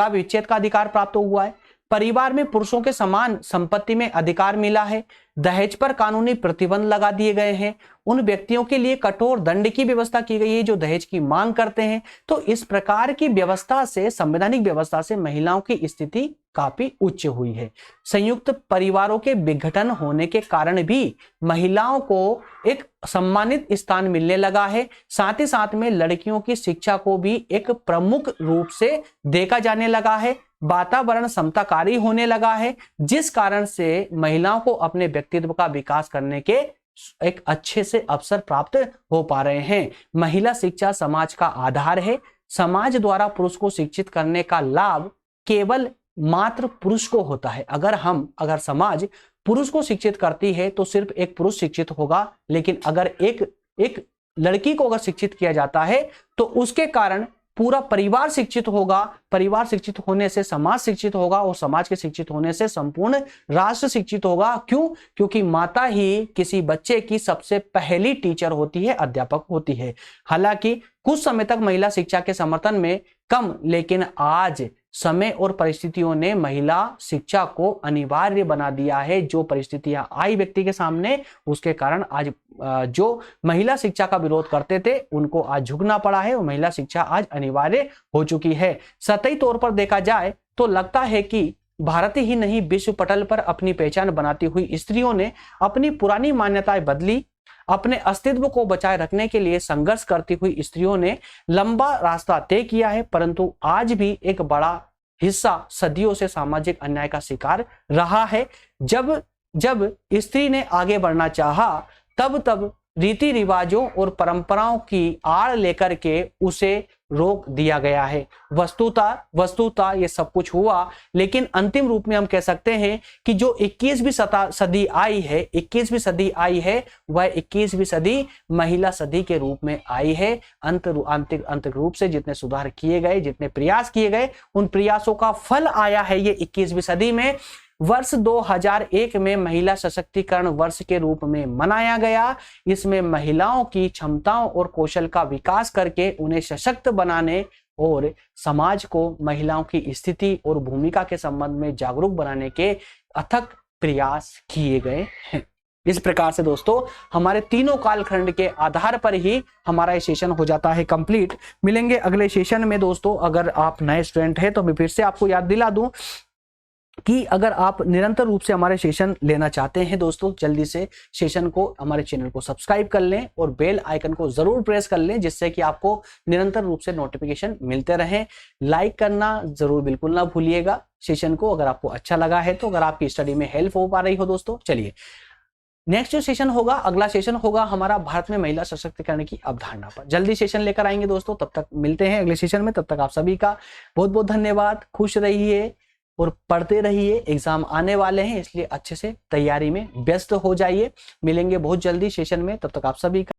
विच्छेद का अधिकार प्राप्त हुआ है। परिवार में पुरुषों के समान संपत्ति में अधिकार मिला है। दहेज पर कानूनी प्रतिबंध लगा दिए गए हैं। उन व्यक्तियों के लिए कठोर दंड की व्यवस्था की गई है जो दहेज की मांग करते हैं। तो इस प्रकार की व्यवस्था से, संवैधानिक व्यवस्था से महिलाओं की स्थिति काफी उच्च हुई है। संयुक्त परिवारों के विघटन होने के कारण भी महिलाओं को एक सम्मानित स्थान मिलने लगा है। साथ ही साथ में लड़कियों की शिक्षा को भी एक प्रमुख रूप से देखा जाने लगा है। वातावरण समताकारी होने लगा है, जिस कारण से महिलाओं को अपने व्यक्तित्व का विकास करने के एक अच्छे से अवसर प्राप्त हो पा रहे हैं। महिला शिक्षा समाज का आधार है। समाज द्वारा पुरुष को शिक्षित करने का लाभ केवल मात्र पुरुष को होता है। अगर समाज पुरुष को शिक्षित करती है तो सिर्फ एक पुरुष शिक्षित होगा, लेकिन अगर एक लड़की को अगर शिक्षित किया जाता है तो उसके कारण पूरा परिवार शिक्षित होगा। परिवार शिक्षित होने से समाज शिक्षित होगा और समाज के शिक्षित होने से संपूर्ण राष्ट्र शिक्षित होगा। क्यों? क्योंकि माता ही किसी बच्चे की सबसे पहली टीचर होती है, अध्यापक होती है। हालांकि कुछ समय तक महिला शिक्षा के समर्थन में कम, लेकिन आज समय और परिस्थितियों ने महिला शिक्षा को अनिवार्य बना दिया है। जो परिस्थितियां आई व्यक्ति के सामने, उसके कारण आज जो महिला शिक्षा का विरोध करते थे उनको आज झुकना पड़ा है और महिला शिक्षा आज अनिवार्य हो चुकी है। सतही तौर पर देखा जाए तो लगता है कि भारत ही नहीं, विश्व पटल पर अपनी पहचान बनाती हुई स्त्रियों ने अपनी पुरानी मान्यताएं बदली। अपने अस्तित्व को बचाए रखने के लिए संघर्ष करती हुई स्त्रियों ने लंबा रास्ता तय किया है, परंतु आज भी एक बड़ा हिस्सा सदियों से सामाजिक अन्याय का शिकार रहा है। जब स्त्री ने आगे बढ़ना चाहा, तब रीति रिवाजों और परंपराओं की आड़ लेकर के उसे रोक दिया गया है। वस्तुतः ये सब कुछ हुआ, लेकिन अंतिम रूप में हम कह सकते हैं कि जो 21वीं सदी आई है वह 21वीं सदी महिला सदी के रूप में आई है। आंतरिक रूप से जितने सुधार किए गए, जितने प्रयास किए गए, उन प्रयासों का फल आया है ये 21वीं सदी में। वर्ष 2001 में महिला सशक्तिकरण वर्ष के रूप में मनाया गया। इसमें महिलाओं की क्षमताओं और कौशल का विकास करके उन्हें सशक्त बनाने और समाज को महिलाओं की स्थिति और भूमिका के संबंध में जागरूक बनाने के अथक प्रयास किए गए हैं। इस प्रकार से दोस्तों हमारे तीनों कालखंड के आधार पर ही हमारा ये सेशन हो जाता है कंप्लीट। मिलेंगे अगले सेशन में दोस्तों। अगर आप नए स्टूडेंट हैं तो मैं फिर से आपको याद दिला दूं कि अगर आप निरंतर रूप से हमारे सेशन लेना चाहते हैं दोस्तों, जल्दी से सेशन को, हमारे चैनल को सब्सक्राइब कर लें और बेल आइकन को जरूर प्रेस कर लें, जिससे कि आपको निरंतर रूप से नोटिफिकेशन मिलते रहें। लाइक करना जरूर बिल्कुल ना भूलिएगा सेशन को, अगर आपको अच्छा लगा है तो, अगर आपकी स्टडी में हेल्प हो पा रही हो दोस्तों। चलिए, नेक्स्ट जो सेशन होगा, अगला सेशन होगा हमारा भारत में महिला सशक्तिकरण की अवधारणा पर। जल्दी सेशन लेकर आएंगे दोस्तों। तब तक मिलते हैं अगले सेशन में। तब तक आप सभी का बहुत बहुत धन्यवाद। खुश रहिए और पढ़ते रहिए। एग्जाम आने वाले हैं, इसलिए अच्छे से तैयारी में व्यस्त हो जाइए। मिलेंगे बहुत जल्दी सेशन में। तब तक आप सभी का